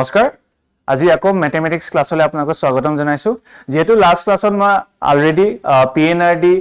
নমস্কাৰ আজি আকৌ ম্যাথমেটিক্স ক্লাছলৈ আপোনাক স্বাগতম জনাইছো যেহেতু লাষ্ট ক্লাছত মই অলৰেডি পিএনআৰডি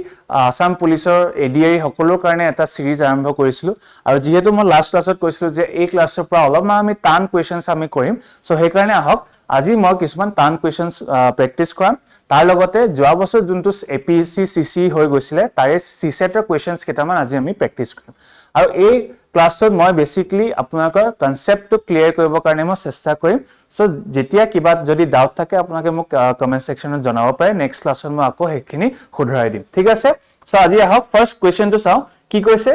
আসাম পুলিচৰ এডিআই সকলৰ কাৰণে এটা সিৰিজ আৰম্ভ কৰিছিলো আৰু যেহেতু মই লাষ্ট ক্লাছত কৈছিলো যে এই ক্লাছৰ পৰা অলপমান আমি টান কোৱেশ্চনছ আমি কৰিম সো সেই কাৰণে আহক আজি মই কিছুমান টান কোৱেশ্চনছ প্ৰেক্টিস কৰাম তাৰ লগতে যোৱা বছৰ যোনটো এপিএসসি সিসি হৈ গৈছিলে তাৰে সিসেটৰ কোৱেশ্চনছ কেইটামান আজি আমি প্ৰেক্টিস কৰিম আৰু এই ক্লাছত মই বেসিক্যালি আপোনাকৰ কনসেপ্টটো ক্লিয়াৰ কৰিব কাৰণে মই চেষ্টা কৰিম সো যেতিয়া কিবা যদি ডাউট থাকে আপোনাকে মোক কমেন্ট সেকশনত জনাব পাৰে নেক্সট ক্লাছত মই আকৌ হেখিনি শুধৰাই দিম ঠিক আছে সো আজি আহক ফাৰ্স্ট কোৱেশ্চনটো চাও কি কৈছে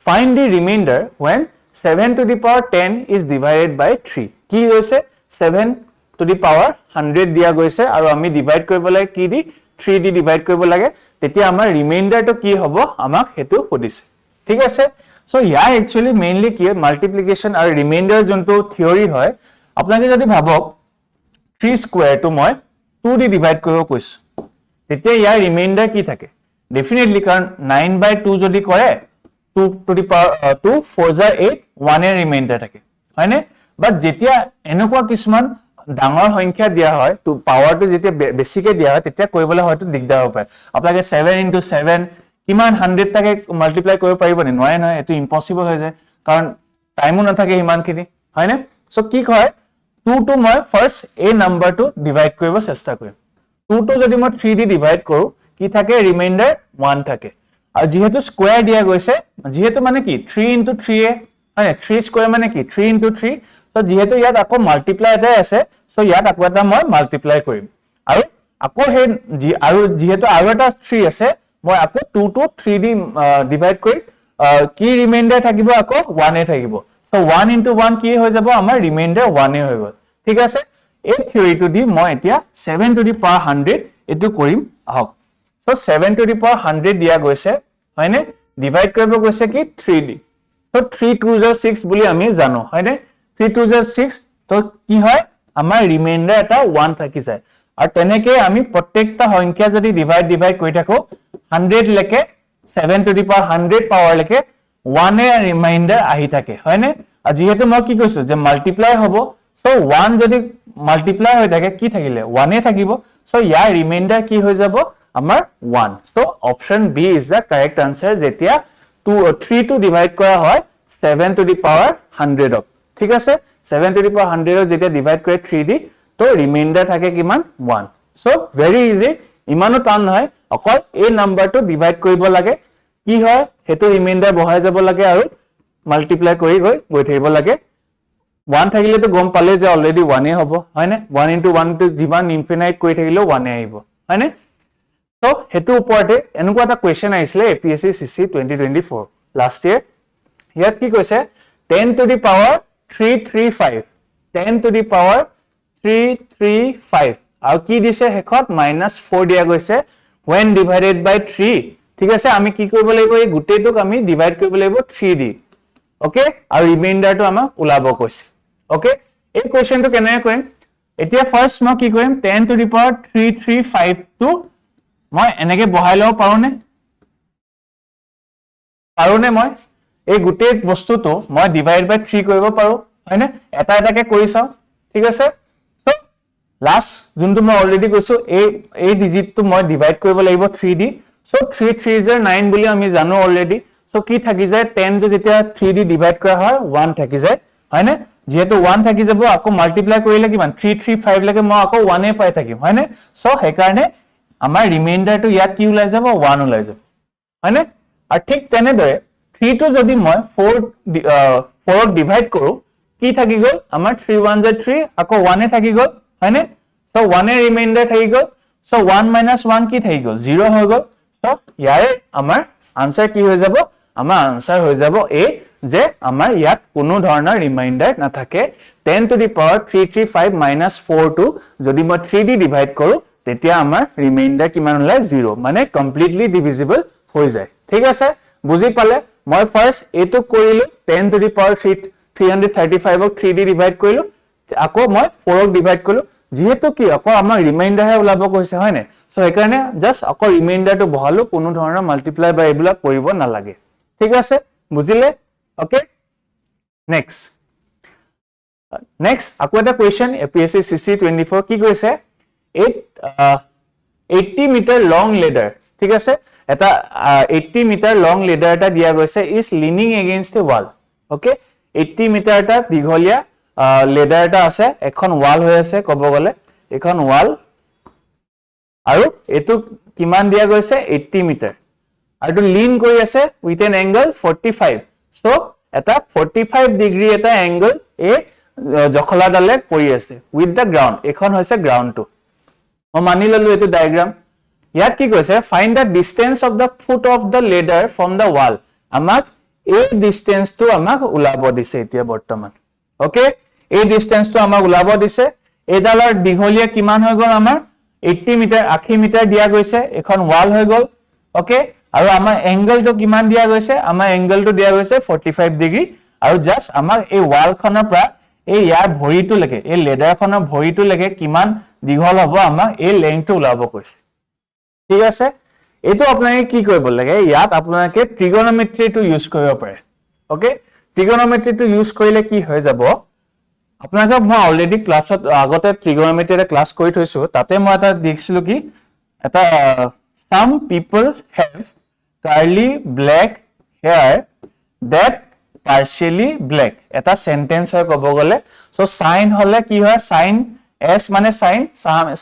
find the remainder when 7 to the power 10 is divided by 3 কি হৈছে 7 to the power 100 দিয়া গৈছে আৰু আমি ডিভাইড কৰিব লাগে কি দি 3 দি ডিভাইড কৰিব লাগে তেতিয়া আমাৰ ৰিমাইন্ডাৰটো কি হ'ব আমাক হেতু সুধিছে ঠিক আছে সো ইয়াৰ একচুয়ালি মেইনলি কি মাল্টিপ্লিকেশন আৰু ৰিমাইন্ডাৰ যোনটো থিওৰি হয় আপোনাকে যদি ভাবক 3 স্কয়াৰ টু মই 2 দি ডিভাইড কৰিব কৈছো তেতিয়া ইয়াৰ ৰিমাইন্ডাৰ কি থাকে ডেফিনেটলি কাৰণ 9/2 যদি কৰে 2 to the power 2 4 jar 8 1 এৰ ৰিমাইন্ডাৰ থাকে হয়নে বাট যেতিয়া এনেকুৱা কিছুমান ডাঙৰ সংখ্যা দিয়া হয় তো পাৱাৰটো যেতিয়া বেছিকে দিয়া হয় তেতিয়া কৰিবলৈ হয়তো দিগদাৰ হ'ব পাৰে আপোনাকে 7 into 7 কিমান 100 টাকে মাল্টিপ্লাই কৰিব পাৰিব নে নহয় নহয় এটো ইম্পসিবল হৈ যায় কাৰণ টাইমও নাথাকে ইমানখিনি হয়নে সো কি কয় 2 to মই ফাৰ্স্ট এই নাম্বাৰটো ডিভাইড কৰিব চেষ্টা কৰিম 2 to যদি মই 3 দি ডিভাইড কৰো কি থাকে ৰিমাইন্ডাৰ 1 থাকে আৰু যেহেতু স্কয়াৰ দিয়া গৈছে যেহেতু মানে কি 3 into 3 এ মানে 3 স্কয়াৰ মানে কি 3 into 3 সো যেহেতু ইয়াত আকৌ মাল্টিপ্লাই এটা আছে সো ইয়াত আকৌ এটা মই মাল্টিপ্লাই কৰিম আৰু আকৌ হে আৰু যেহেতু আৰু এটা 3 আছে মই আকৌ 2 to 3 দি ডিভাইড কৰি কি ৰিমাইন্ডাৰ থাকিব আকৌ 1 এ থাকিব সো 1 into 1 কি হৈ যাব আমাৰ ৰিমাইন্ডাৰ 1 এ হৈ গল ঠিক আছে এই থিওৰিটো দি মই এতিয়া 7 to the power 100 এটো কৰিম আহক সো 7 to the power 100 দিয়া গৈছে হয়নে ডিভাইড কৰিব গৈছে কি 3 দি সো 3 2 6 বুলি আমি জানো হয়নে 3 2 6 তো কি হয় আমাৰ ৰিমাইন্ডাৰ এটা 1 থাকি যায় আৰু তেনেকে আমি প্ৰত্যেকটা সংখ্যা যদি ডিভাইড কৰি থাকো 100 লেকে 7 to the power 100 পাৱাৰ লেকে 1 এ ৰিমাইন্ডাৰ আহি থাকে হয়নে আৰু যেহেতু মই কি কৈছো যে মাল্টিপ্লাই হ'ব সো 1 যদি মাল্টিপ্লাই হৈ থাকে কি থাকিলে 1 এ থাকিব সো ইয়াৰ ৰিমাইন্ডাৰ কি হৈ যাব আমাৰ 1 so option B is the correct answer যেতিয়া 3 to ডিভাইড কৰা হয় 7 to the power 100 অফ ঠিক আছে 7 to the power 100 যেতিয়া ডিভাইড কৰে 3 দি তো ৰিমাইন্ডাৰ থাকে কিমান 1 সো ভেৰি ইজি ইমানো টান নহয় অকল এই নাম্বাৰটো ডিভাইড কৰিব লাগে কি হয় হেতু ৰিমাইন্ডাৰ বহাই যাব লাগে আৰু মাল্টিপ্লাই কৰি গৈ থাকিব লাগে 1 থাকিলে তো গম পালে যে অলৰেডি 1 এ হ'ব হয়নে 1 into 1 তো যিমান ইনফিনাইট কৰি থাকিলেও 1 এ আহিব হয়নে তো হেতু ওপৰতে এনেকুৱা এটা কোৱেশ্চন আহিছিলে এপিএসসি সিসি 2024 লাষ্ট ইয়াৰ ইয়াত কি কৈছে 10 to the power 335 10 to the power 335 আৰু কি দিছে হেকত -4 দিয়া গৈছে when divided by 3 ঠিক আছে আমি কি কৰিব লাগিব এই গুটেটোক আমি ডিভাইড কৰিব লাগিব 3 দি ওকে আৰু ৰিমাইন্ডাৰটো আমাক উলাব কৈছে ওকে এই কোৱেশ্চনটো কেনে কৰিম এতিয়া ফাৰ্স্ট মই কি কৰিম 10 to the power 335 টো মই এনেকে বহাই লও পাৰোনে মই এই গুটে বস্তুটো মই ডিভাইড বাই 3 কৰিব পাৰো হয়নে এটা এটাকে কৰি চাও ঠিক আছে সো লাষ্ট যোনটো মই অলৰেডি কৈছো এই ডিজিটটো মই ডিভাইড কৰিব লাগিব 3 দি সো 3 3 is 9 বুলি আমি জানো অলৰেডি সো কি থাকি যায় 10 টো যেতিয়া 3 দি ডিভাইড কৰা হয় 1 থাকি যায় হয়নে যেহেতু 1 থাকি যাব আকৌ মাল্টিপ্লাই কৰিলে কিমান 335 লৈকে মই আকৌ 1 এ পাই থাকিম হয়নে সো সেই কাৰণে আমাৰ ৰিমাইন্ডাৰটো ইয়াত কি ওলাই যাব 1 ওলাই যাব হয়নে আৰু ঠিক তেনেদৰে 3 টো যদি মই 4 ক ডিভাইড কৰো কি থাকি গল আমাৰ 3 1 3 আকৌ 1 এ থাকি গল হয়নে সো 1 এ ৰিমাইন্ডাৰ থাকি গল সো 1 - 1 কি থাকি গল 0 হৈ গল সো ইয়াৰে আমাৰ আনসাৰ কি হৈ যাব আমাৰ আনসাৰ হৈ যাব এ যে আমাৰ ইয়াত কোনো ধৰণৰ ৰিমাইন্ডাৰ নাথাকে 10 to the power 335 - 4 টো যদি মই 3 দি ডিভাইড কৰো তেতিয়া আমাৰ ৰিমাইন্ডাৰ কিমান ওলাই 0 মানে কমপ্লিটলি ডিভিজিবল হৈ যায় ঠিক আছে বুজি পালে মই ফাৰ্স্ট এটো কৰিলো 10 to the power 335 ক 3 দি ডিভাইড কৰিলো আকৌ মই 4 ক ডিভাইড কৰিলো যেহেতু কি আকৌ আমাৰ ৰিমাইন্ডাৰ হে ওলাব কৈছে হয়নে সো সেইকাৰণে জাস্ট আকৌ ৰিমাইন্ডাৰটো বহালো কোনো ধৰণৰ মাল্টিপ্লাই বা এইবিলাক কৰিব নালাগে ঠিক আছে বুজিলে ওকে নেক্সট Next, আকৌ এটা question APSC CC 24 কি কৈছে 80 meter long ladder ঠিক আছে এটা 80 meter long ladder এটা দিয়া গৈছে is leaning against the wall okay 80 meter এটা দীঘলীয়া ladder এটা আছে এখন wall হৈ আছে কব গলে এখন wall আৰু এটো কিমান দিয়া গৈছে 80 meter আৰু এটো lean কৰি আছে with an angle 45 so এটা 45 degree এটা angle এ জখলা ডালে পৰি আছে with the ground এখন হৈছে ground টো মই মানি ললো এটো ডায়াগ্ৰাম ইয়াত কি কৈছে find the distance of the foot of the ladder from the wall আমাক এই distance টো আমাক উলাব দিছে এতিয়া বৰ্তমান ওকে এই distance টো আমাক উলাব দিছে এডালৰ দীঘলীয়া কিমান হৈ গল আমাৰ 80 মিটাৰ 80 মিটাৰ দিয়া গৈছে এখন wall হৈ গল ওকে আৰু আমাৰ angle টো কিমান দিয়া গৈছে আমাৰ angle টো দিয়া গৈছে 45 ডিগ্ৰী আৰু জাস্ট আমাক এই wall খনৰ পৰা এই ইয়াৰ ভৰিটো লাগে এই লেডাৰ খনৰ ভৰিটো লাগে কিমান দীঘল হ'ব আমাক এই লেংথটো উলাব কৈছে ঠিক আছে এটো আপোনাক কি কৰিব লাগে ইয়াত আপোনাকে ট্ৰিগোনোমেট্ৰি টু ইউজ কৰিব পাৰে ওকে ট্ৰিগোনোমেট্ৰি টু ইউজ কৰিলে কি হৈ যাব আপোনাক মই অলৰেডি ক্লাছত আগতে ট্ৰিগোনোমেট্ৰি এটা ক্লাছ কৰি থৈছো তাতে মই এটা দেখিছিলো কি এটা some people have curly black hair that partially black এটা সেন্টেন্স হয় কব গলে সো সাইন হলে কি হয় সাইন s মানে sine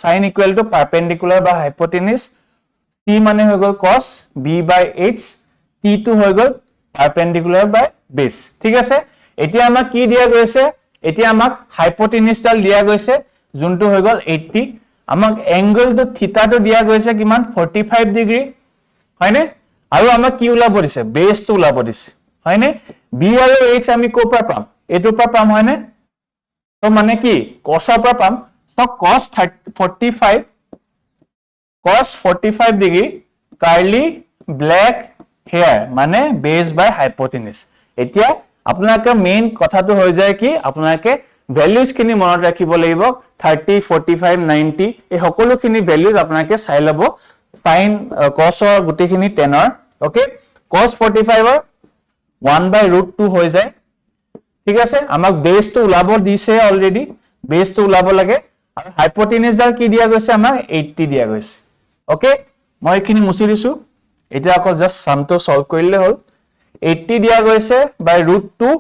sine equal to perpendicular বা হাইপোটেনিস t মানে হৈ গল cos b by h t2 হৈ গল পারপেন্ডিকুলার বাই বেস ঠিক আছে এতিয়া আমাক কি দিয়া গৈছে এতিয়া আমাক হাইপোটেনিস ডাল দিয়া গৈছে যোনটো হৈ গল 80 আমাক অ্যাঙ্গেল টো থিটা টো দিয়া গৈছে কিমান 45 ডিগ্ৰী হয়নে আৰু আমাক কি উলাব দিছে বেস টো উলাব দিছে হয়নে b আৰু h আমি কোৰ পৰা পাম এটোৰ পৰা পাম হয়নে তো মানে কি cos ৰ পৰা পাম তো cos 45 degree curly black hair মানে base by hypotenuse এতিয়া আপোনাকে মেইন কথাটো হৈ যায় কি আপোনাকে ভ্যালুজ কিনি মনত ৰাখিব লাগিব 30 45 90 এই সকলোখিনি ভ্যালুজ আপোনাকে চাই লব sin cos ৰ গুটিখিনি 10 ৰ ওকে cos 45 ৰ 1 by root 2 হৈ যায় ঠিক আছে আমাক বেস টো উলাব দিছে অলৰেডি বেস টো উলাব লাগে আৰু হাইপোটেনিস ডাল কি দিয়া গৈছে আমাক 80 দিয়া গৈছে ওকে মই এখিনি মুছি দিছো এটা অকল জাস্ট সামটো সলভ কৰিলে হল 80 দিয়া গৈছে বাই root 2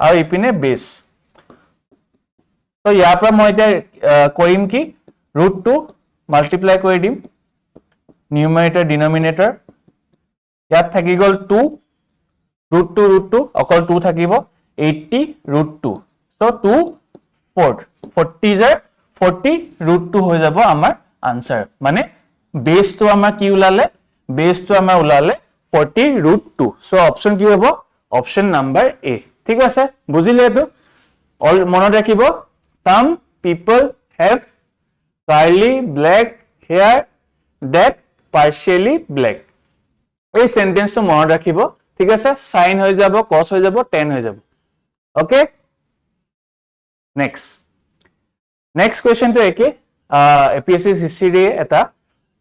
আৰু ইপিনে বেস তো ইয়াৰ পৰা মই এটা কৰিম কি root 2 মাল্টিপ্লাই কৰি দিম নিউমাৰেটৰ ডিনোমিনেটৰ ইয়াত থাকি গল 2 root 2 অকল 2 থাকিব 80 root 2 so 2 40 যে 40 root 2 হৈ যাব আমাৰ आंसर মানে বেস টো আমাৰ কি উলালে বেস টো আমাৰ উলালে 40 root 2 so অপশন কি হ'ব অপশন নাম্বাৰ এ ঠিক আছে বুজিলে এটো অল মনত ৰাখিব some people have curly black hair that partially black এই সেন্টেন্সটো মনত ৰাখিব ঠিক আছে sin হৈ যাব cos হৈ যাব tan হৈ যাব ওকে next question to একে APSC CCD এটা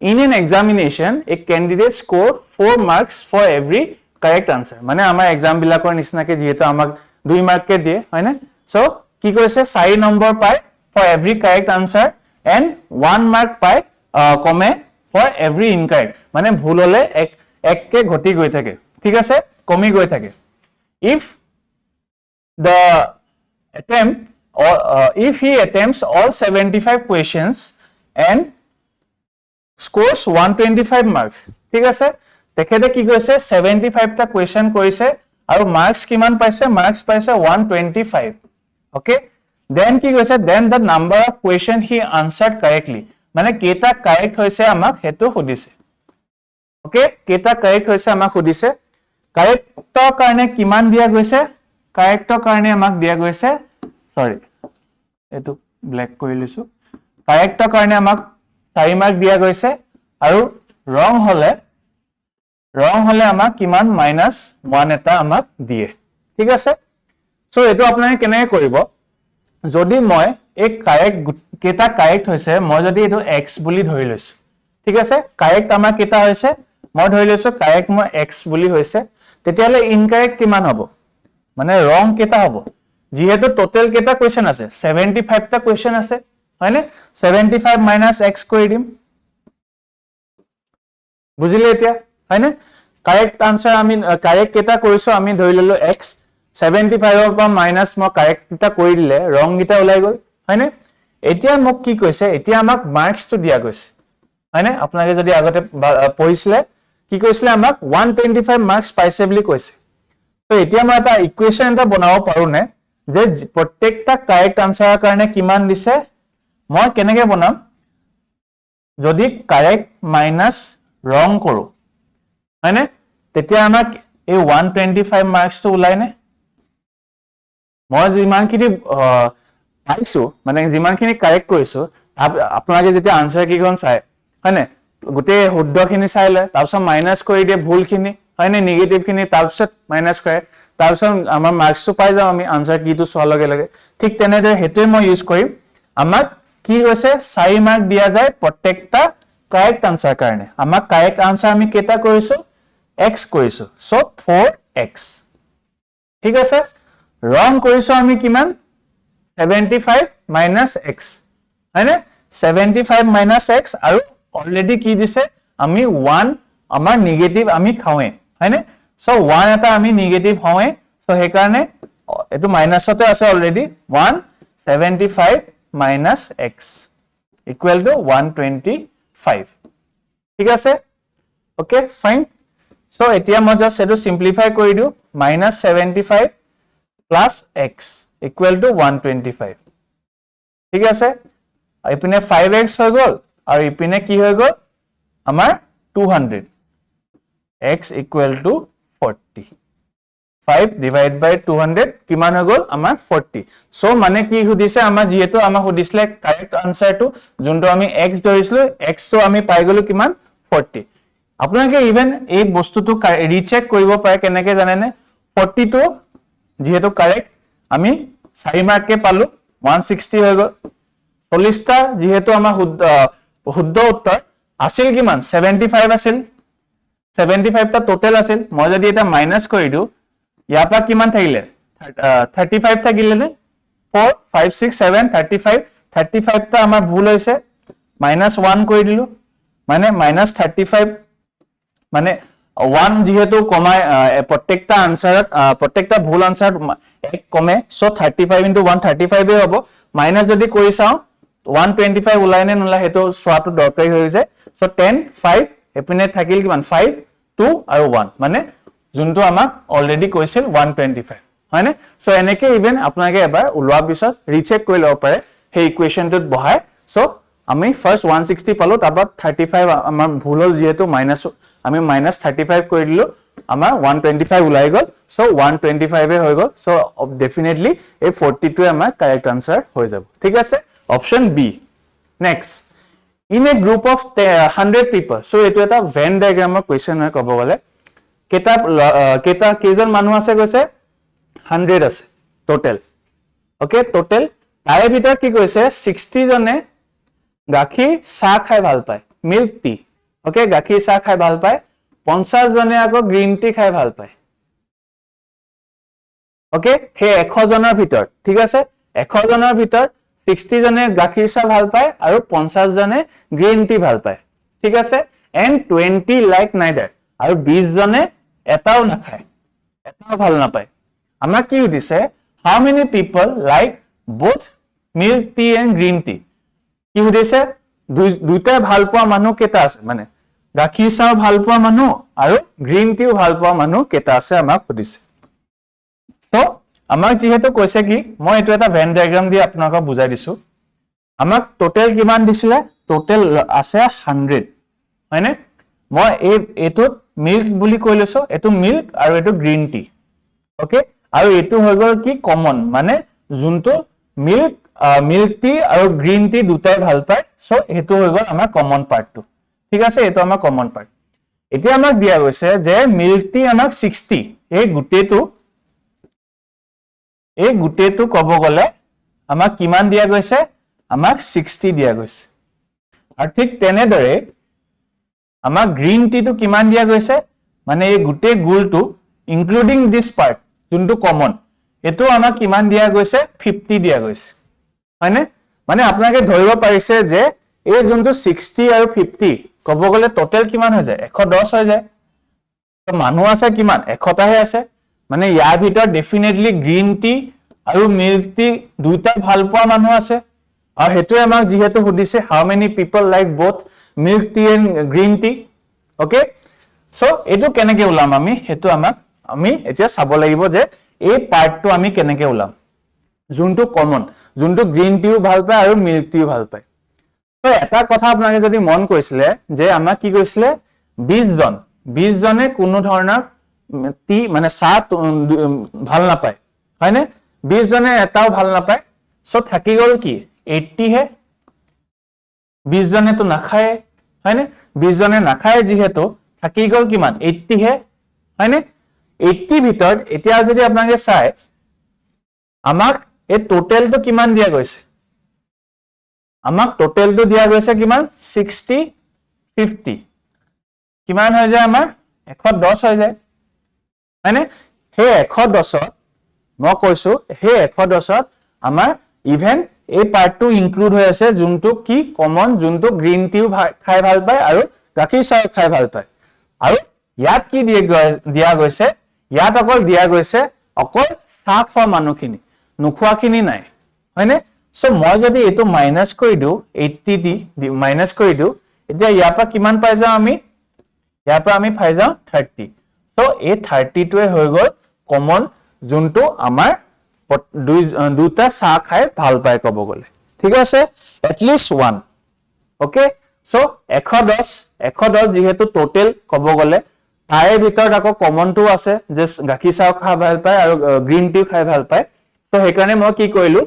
in an examination a candidate score 4 marks for every correct answer মানে আমাৰ एग्जाम বিলাকৰ নিচিনাকে যেহেতু আমাক 2 মাৰ্ক কে দিয়ে হয়নে সো কি কৈছে 4 নম্বৰ পায় for every correct answer and 1 mark পায় কমে for every incorrect মানে ভুল হলে এক কে ঘটি গৈ থাকে ঠিক আছে কমি গৈ থাকে if the attempt or if he attempts all 75 questions and scores 125 marks ঠিক আছে তেখেতে কি কৈছে 75 টা কোৱেশ্চন কৰিছে আৰু মাৰ্কস কিমান পাইছে মাৰ্কস পাইছে 125 okay then কি কৈছে then the number of question he answered correctly মানে কেটা কাৰেক্ট হৈছে আমাক হেতু সুধিছে okay কেটা কাৰেক্ট হৈছে আমাক সুধিছে কাৰেক্টৰ কাৰণে কিমান দিয়া গৈছে কাৰেক্টৰ কাৰণে আমাক দিয়া গৈছে সৰি এটো ব্ল্যাক কৰি লৈছো কাৰেক্টৰ কাৰণে আমাক 4 মাৰ্ক দিয়া গৈছে আৰু ৰং হলে আমাক কিমান -1 এটা আমাক দিয়ে ঠিক আছে সো এটো আপোনালোকে কেনে কৰিব যদি মই এক কাৰেক্ট কেটা কাৰেক্ট হৈছে মই যদি এটো x বুলি ধৰি লৈছো ঠিক আছে কাৰেক্ট আমাৰ কেটা হৈছে মই ধৰি লৈছো কাৰেক্ট মই x বুলি হৈছে তেতিয়ালে ইনকাৰেক্ট কিমান হ'ব মানে ৰং কেটা হ'ব যিহেতু টোটাল কেটা কোৱেশ্চন আছে 75 টা কোৱেশ্চন আছে হয়নে 75 মাইনাস x কৰি দিম বুজিলে এতিয়া হয়নে কাৰেক্ট আনসাৰ আমি কাৰেক্ট কেটা কৰিছো আমি ধৰি ললো x 75 ৰ পৰা মাইনাস মই কাৰেক্ট টা কৰি দিলে ৰং গিটা ওলাই গল হয়নে এতিয়া মোক কি কৈছে এতিয়া আমাক মার্কস তো দিয়া গৈছে হয়নে আপোনালোকে যদি আগতে পঢ়িছিলে কি কৈছিলে আমাক 125 মার্কস পাইছে বুলি কৈছে তো এতিয়া মই এটা ইকুৱেচন এটা বনাব পাৰো নে যে প্ৰত্যেকটা কাৰেক্ট আনসাৰৰ কাৰণে কিমান দিছে মই কেনেকৈ বনাম যদি কাৰেক্ট মাইনাস ৰং কৰো হয়নে তেতিয়া আমাক এই 125 মাৰ্কস তো ওলাই নে মই যিমানখিনি পাইছো মানে যিমানখিনি কাৰেক্ট কৰিছো আপোনালোকে যেতিয়া আনসাৰ কিখন চাই হয়নে গোটে শুদ্ধখিনি চাইলে তাৰপিছত মাইনাস কৰি দিয়ে ভুলখিনি হয়নে নেগেটিভ খিনি তাৰপিছত মাইনাস কৰে তাৰপিছত আমাৰ মাৰ্কস তো পাই যাও আমি আনসাৰ কিটো চোৱাৰ লগে লগে ঠিক তেনেদৰে হেতুৱে মই ইউজ কৰিম আমাক কি হৈছে 4 মাৰ্ক দিয়া যায় প্ৰত্যেকটা কাৰেক্ট আনসাৰ কাৰণে আমাক কাৰেক্ট আনসাৰ আমি কেটা কৰিছো x কৰিছো সো 4x ঠিক আছে ৰং কৰিছো আমি কিমান 75 minus x হয়নে 75 minus x আৰু অলৰেডি কি দিছে আমি 1 আমাৰ নেগেটিভ আমি খাওঁৱে হয়নে সো 1 এটা আমি নেগেটিভ হওঁৱে সো হে কাৰণে এটো মাইনাসতে আছে already 175 minus x equal to 125 ঠিক আছে ওকে ফাইন সো এতিয়া মই জাস্ট এটো সিম্পলিফাই কৰি দিও -75 plus x equal to 125 ঠিক আছে ইপিনে 5x হৈ গল আৰু ইপিনে কি হৈ গল আমাৰ 200 x equal to 40 5 divided by 200 কিমান হৈ গল আমাৰ 40 সো মানে কি hudiছে আমাৰ যেহেতু আমাৰ hudiছিলে কাৰেক্ট আনসাৰটো যোনটো আমি x ধৰিছিলো x তো আমি পাই গলো কিমান 40 আপোনালোকে ইভেন এই বস্তুটো ৰিচেক কৰিব পাৰে কেনেকৈ জানে নে 40 তো যেহেতু কাৰেক্ট আমি 4 মাৰ্ক কে পালো 160 হৈ গল 40 টা যেহেতু আমাৰ শুদ্ধ উত্তৰ আছিল কিমান 75 আছিল 75 টা টোটাল আছিল মই যদি এটা মাইনাস কৰি দিও ইয়াৰ পৰা কিমান থাকিলে 35 থাকিলে নে 4 5 6 7 35 টা আমাৰ ভুল হৈছে -1 কৰি দিলো মানে -35 মানে 1 যেহেতু কমাই প্ৰত্যেকটা আনসাৰত প্ৰত্যেকটা ভুল আনসাৰত এক কমে সো 35 into 1 35 এ হ'ব মাইনাস যদি কৰি চাও 125 ওলাই নে নলা হেতু সোৱাটো দৰকাৰী হৈ যায় সো 10 5 এপিনে থাকিল কিমান 5 2 আৰু 1 মানে যোনটো আমাক অলৰেডি কৈছিল 125 হয়নে সো এনেকে ইভেন আপোনালোকে এবাৰ উলোৱা পিছত ৰিচেক কৰি লব পাৰে সেই ইকুৱেচনটোত বহাই সো আমি ফাৰ্স্ট 160 পালো তাৰপৰ 35 আমাৰ ভুল হল যেহেতু মাইনাস আমি -35 কৰি দিলো আমাৰ 125 ওলাই গল সো 125 এ হৈ গল সো ডেফিনেটলি এই 42 আমাৰ কাৰেক্ট আনসাৰ হৈ যাব ঠিক আছে option B next in a group of 100 people so এটো এটা ভেন ডায়াগ্ৰামৰ কোৱেশ্চন হয় কব গলে কেইজন মানুহ আছে কৈছে 100 আছে টোটাল ওকে টোটাল তাৰে ভিতৰত কি কৈছে 60 জনে গাখীৰ চাহ খাই ভাল পায় মিল্ক টি ওকে গাখীৰ চাহ খাই ভাল পায় 50 জনে আকৌ গ্ৰীন টি খাই ভাল পায় ওকে হে 100 জনৰ ভিতৰত ঠিক আছে 100 জনৰ ভিতৰত 60 জনে গাখীৰ চাহ ভাল পায় আৰু 50 জনে গ্ৰীন টি ভাল পায় ঠিক আছে এন্ড 20 লাইক নাইডাৰ আৰু 20 জনে এটাও নাখায় এটাও ভাল নাপায় আমাৰ কি দিছে হাউ many people like both milk tea and green tea কি হদিছে দুইটা ভাল পোৱা মানুহ কেটা আছে মানে গাখীৰ চাহ ভাল পোৱা মানুহ আৰু গ্ৰীন টিও ভাল পোৱা মানুহ কেটা আছে আমাক হদিছে সো আমাক যেহেতু কৈছে কি মই এটো এটা ভেন ডায়াগ্ৰাম দি আপোনাক বুজাই দিছো আমাক টোটাল কিমান দিছিলে টোটাল আছে 100 হয়নে মই এটো মিল্ক বুলি কৈ লৈছো এটো মিল্ক আৰু এটো গ্ৰীন টি ওকে আৰু এটো হৈ গল কি কমন মানে যোনটো মিল্ক টি আৰু গ্ৰীন টি দুটাই ভাল পায় সো হেতু হৈ গল আমাৰ কমন পাৰ্টটো ঠিক আছে এটো আমাৰ কমন পাৰ্ট এতিয়া আমাক দিয়া গৈছে যে মিল্ক টি আমাক 60 এই গুটেটো কব গলে আমাক কিমান দিয়া গৈছে আমাক 60 দিয়া গৈছে আৰু ঠিক তেনেদৰে আমাক গ্ৰীন টি টো কিমান দিয়া গৈছে মানে এই গুটে গুলটো ইনক্লুডিং দিস পাৰ্ট যোনটো কমন এটো আমাক কিমান দিয়া গৈছে 50 দিয়া গৈছে হয়নে মানে আপোনাকে ধৰিব পাৰিছে যে এই যোনটো 60 আৰু 50 কব গলে টোটাল কিমান হৈ যায় 110 হৈ যায় তো মানুহ আছে কিমান 100টাহে আছে মানে ইয়াৰ ভিতৰত ডেফিনেটলি গ্ৰীণ টি আৰু মিল্ক টি দুইটা ভাল পোৱা মানুহ আছে আৰু হেতু আমাক যেহেতু সুধিছে how many people like both milk tea and green tea okay so এটো কেনেকে উলাম আমি হেতু আমাক আমি এতিয়া চাব লাগিব যে এই পাৰ্টটো আমি কেনেকে উলাম যোনটো কমন যোনটো গ্ৰীণ টিও ভাল পায় আৰু মিল্ক টিও ভাল পায় তো এটা কথা আপোনাকে যদি মন কৰিছিলে যে আমাক কি কৈছিলে 20 জনে কোনো ধৰণৰ টি মানে চাহ ভাল নাপায় হয়নে 20 জনে এটাও ভাল নাপায় সো থাকি গল কি 80 হে 20 জনে তো নাখায় হয়নে 20 জনে নাখায় যেহেতু থাকি গল কিমান 80 হে হয়নে 80 ভিতৰত এতিয়া যদি আপোনাকে চাই আমাক এই টোটালটো কিমান দিয়া গৈছে আমাক টোটালটো দিয়া গৈছে কিমান 60 50 কিমান হৈ যায় আমাৰ 110 হৈ যায় হয়নে হে 110 মই কৈছো হে 110 আমাৰ ইভেন এই পাৰ্টটো ইনক্লুড হৈ আছে যোনটো কি কমন যোনটো গ্ৰীণ টিও খাই ভাল পায় আৰু গাখীৰ চাহ খাই ভাল পায় আৰু ইয়াত কি দিয়া গৈছে ইয়াত অকল দিয়া গৈছে অকল চাহ খোৱা মানুহখিনি নুখোৱাখিনি নাই হয়নে সো মই যদি এটো মাইনাস কৰি দিও 80 দি মাইনাস কৰি দিও এতিয়া ইয়াৰ পৰা কিমান পাই যাও আমি ইয়াৰ পৰা আমি পাই যাও 30 সো এই 30 টোৱে হৈ গল কমন যোনটো আমাৰ দুটা চাহ খাই ভাল পায় কব গলে ঠিক আছে at least one okay so 110 যেহেতু টোটাল কব গলে তাৰে ভিতৰত আকৌ কমনটো আছে যে গাখীৰ চাহ খাই ভাল পায় আৰু গ্ৰীণ টি খাই ভাল পায় তো হেকাৰণে মই কি কৰিলো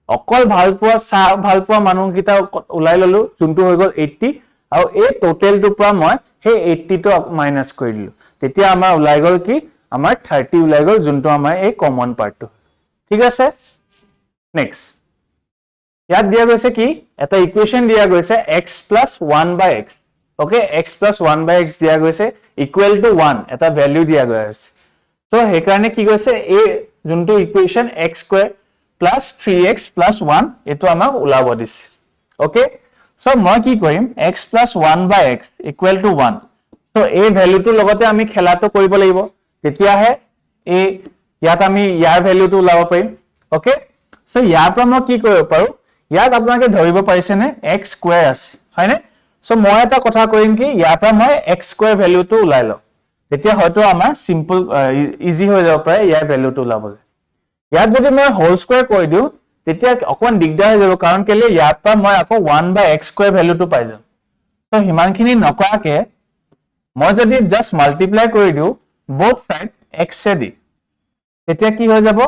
অকল ভাল পোৱা চাহ ভাল পোৱা মানুহকিটা উলাই ললো যোনটো হৈ গল 80 আৰু এই টোটালটো পৰা মই হে 80 টো মাইনাস কৰি দিলো তেতিয়া আমাৰ উলাই গল কি আমাৰ 30 উলাই গল যোনটো আমাৰ এই কমন পাৰ্টটো ঠিক আছে নেক্সট ইয়াত দিয়া গৈছে কি এটা ইকুৱেচন দিয়া গৈছে x + 1/x okay x + 1/x দিয়া গৈছে ইকুৱেল টু 1 এটা ভ্যালু দিয়া গৈছে তো হেকাৰণে কি গৈছে এই যোনটো ইকুৱেচন x² + 3x + 1 এটো আমাক উলাব দিছে ওকে সো মই কি কৰিম x + 1/x ইকুৱেল টু 1 তো এই ভ্যালুটো লগতে আমি খেলাটো কৰিব লাগিব তেতিয়াহে এই ইয়াত আমি ইয়াৰ ভ্যালুটো উলাব পাৰিম ওকে সো ইয়াৰ পৰা মই কি কৰিব পাৰো ইয়াত আপোনাকে ধৰিব পাৰিছে নে x² আছে হয়নে সো মই এটা কথা কৰিম কি ইয়াৰ পৰা মই x² ভ্যালুটো উলাই ল তেতিয়া হয়তো আমাৰ সিম্পল ইজি হৈ যাব পাৰে ইয়াৰ ভ্যালুটো উলাবলৈ ইয়াত যদি মই হোল স্কয়াৰ কৰি দিও তেতিয়া অকমান দিগদাৰ হৈ যাব কাৰণ কেলে ইয়াৰ পৰা মই আকৌ 1/x² ভ্যালুটো পাই যাম তো হিমানখিনি নকৰাকে মই যদি জাস্ট মাল্টিপ্লাই কৰি দিও both side x এ দি তেতিয়া কি হৈ যাব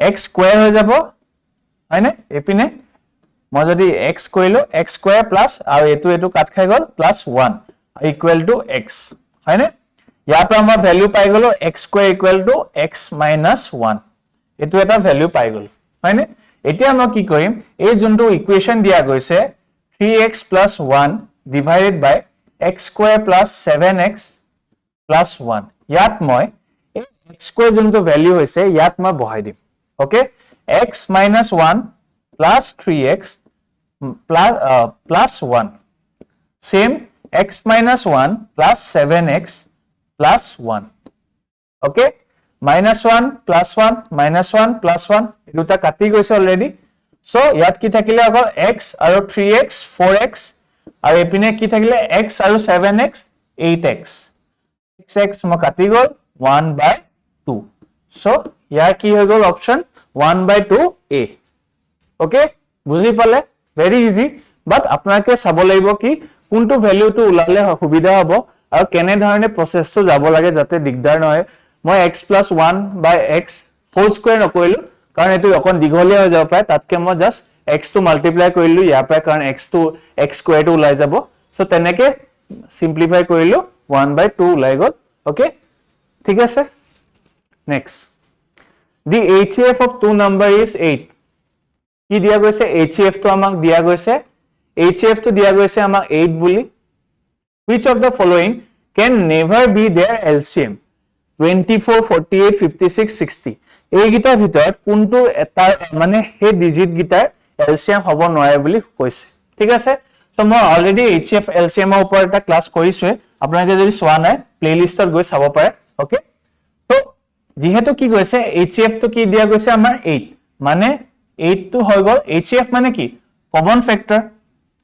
x² হৈ যাব হয়নে এপিনে মই যদি x কৰিলো x² প্লাস আৰু এটো কাট খাই গল +1 ইকুৱেল টু x হয়নে ইয়াৰ পৰা মই ভ্যালু পাই গলো x² ইকুৱেল টু x - 1 এটো এটা ভ্যালু পাই গলো হয়নে এতিয়া মই কি কৰিম এই যোনটো ইকুৱেচন দিয়া গৈছে 3x + 1 ডিভাইডেড বাই x² + 7x + 1 ইয়াত মই এই x² যোনটো ভ্যালু হৈছে ইয়াত মই বহাই দিম okay x - 1 plus 3x plus 1 same x minus 1 plus 7x plus 1 okay minus 1 plus 1 minus 1 plus 1 দুটা কাটি গৈছে অলৰেডি সো ইয়াত কি থাকিলে আকৌ x আৰু 3x 4x আৰু এপিনে কি থাকিলে x আৰু 7x 8x 6x মই কাটি গল 1/2 সো ইয়াৰ কি হৈ গল অপচন 1/2 a ওকে বুজি পালে ভেৰি ইজি বাট আপোনাকে চাব লাগিব কি কোনটো ভ্যালুটো উলালে সুবিধা হ'ব আৰু কেনে ধৰণে প্ৰসেসটো যাব লাগে যাতে দিগদাৰ নহয় মই x + 1/x হোল স্কয়াৰ নকৰিলো কাৰণ এটো অকন দিঘলীয়া হৈ যাব পাৰে তাতকে মই জাস্ট x টো মাল্টিপ্লাই কৰিলো ইয়াৰ পৰা কাৰণ x² টো উলাই যাব সো তেনেকে সিম্পলিফাই কৰিলো 1/2 উলাই গল ওকে ঠিক আছে next the HCF of two number is 8 কি দিয়া গৈছে HCF টো আমাক দিয়া গৈছে HCF টো দিয়া গৈছে আমাক 8 বুলি which of the following can never be their LCM 24 48 56 60 এই গিটাৰ ভিতৰত কোনটো এটা মানে হে ডিজিট গিটাৰ এলসিএম হ'ব নোৱাৰে বুলি কৈছে ঠিক আছে তো মই অলৰেডি HCF LCM ৰ ওপৰত এটা ক্লাস কৰিছো আপোনালোকে যদি চোৱা নাই প্লেলিষ্টত গৈ চাব পাৰে ওকে তো যেহেতু কি কৈছে HCF তো কি দিয়া গৈছে আমাৰ 8 মানে 8 তো হৈ গল HCF মানে কি কমন ফেক্টৰ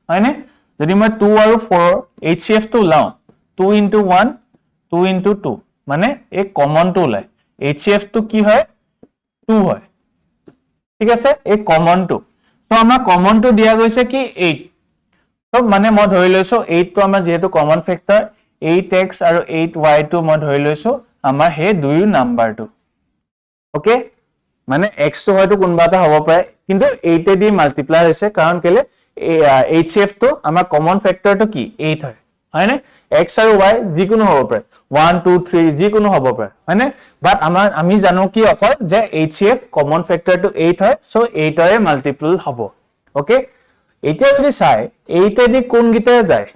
হয়নে যদি মই 2 আৰু 4 HCF তো লাও 2 into 1 2 into 2 মানে এই কমন তো লাই HCF তো কি হয় 2 হয় ঠিক আছে এই কমন তো তো আমাৰ কমন তো দিয়া গৈছে কি 8 তো মানে মই ধৰি লৈছো 8 তো আমাৰ যেহেতু কমন ফেক্টৰ 8x আৰু 8y তো মই ধৰি লৈছো আমাৰ হে দুই নাম্বাৰটো ওকে মানে x তো হয়তো কোনবা এটা হ'ব পাৰে কিন্তু 8 এ দি মাল্টিপ্লাই হৈছে কাৰণ কেলে HCF তো আমাৰ কমন ফেক্টৰ তো কি 8 হয় হয়নে x আৰু y যিকোনো হ'ব পাৰে 1 2 3 যিকোনো হ'ব পাৰে হয়নে বাট আমি জানো কি অকল যে HCF কমন ফেক্টৰ তো 8 হয় সো 8 ৰে মাল্টিপল হ'ব ওকে এতিয়া যদি চাই 8 এ দি কোন গিটা যায়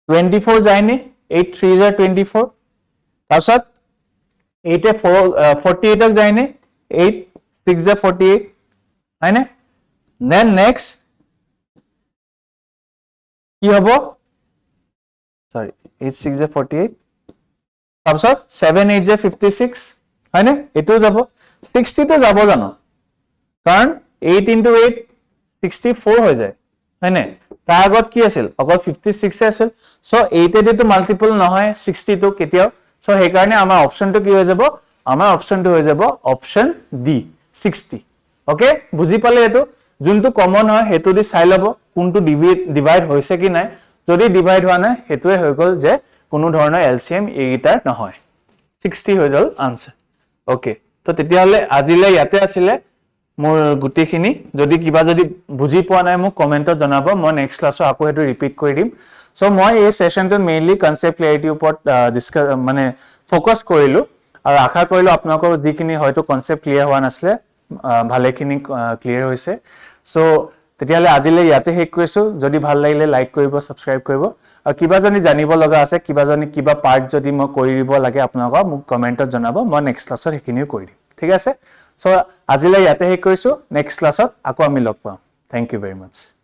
24 যায় নি 8 3 are 24 তাৰছত 8 এ 48 ক যায় নি 8 6 are 48 হয়নে then next কি হ'ব sorry 8 6 are 48 তাৰছত 7 8 are 56 হয়নে এটো যাব 60 তো যাব জানো কাৰণ 8 into 8 64 হৈ যায় হয়নে তাৰ আগত কি আছিল অকল 56 আছিল সো 8 এ তো মাল্টিপল নহয় 60 তো কেতিয়াও সো হে কাৰণে আমাৰ অপচনটো কি হৈ যাব আমাৰ অপচনটো হৈ যাব অপচন ডি 60 ওকে বুজি পালে এটো যোনটো কমন হয় হেতু দি চাই লব কোনটো ডিভাইড হৈছে কি নাই যদি ডিভাইড হোৱা নাই হেতুৱে হৈ গল যে কোনো ধৰণৰ এলসিএম এইটা নহয় 60 হৈ গল আনসাৰ ওকে তো তেতিয়া হলে আজিলে ইয়াতে আছিল মোৰ গুটিখিনি যদি কিবা যদি বুজি পোৱা নাই মোক কমেন্টত জনাব মই নেক্সট ক্লাছত আকৌ হেতু ৰিপিট কৰি দিম সো মই এই সেশনটো মেইনলি কনসেপ্ট ক্লিয়াৰিটি ওপৰত ডিসকাস মানে ফোকাস কৰিলো আৰু আশা কৰিলো আপোনালোকৰ যিখিনি হয়তো কনসেপ্ট ক্লিয়াৰ হোৱা নাছিলে ভালেখিনি ক্লিয়াৰ হৈছে সো তেতিয়ালে আজিলে ইয়াতে শেষ কৰিছো যদি ভাল লাগিলে লাইক কৰিব সাবস্ক্ৰাইব কৰিব আৰু কিবা যদি জানিব লগা আছে কিবা পাৰ্ট যদি মই কৰি দিব লাগে আপোনালোকক মোক কমেন্টত জনাব মই নেক্সট ক্লাছত হেখিনিও কৰি দিম ঠিক আছে সো আজিলে ইয়াতে শেষ কৰিছো নেক্সট ক্লাছত আকৌ আমি লগ পাম থ্যাংক ইউ ভেৰি মাচ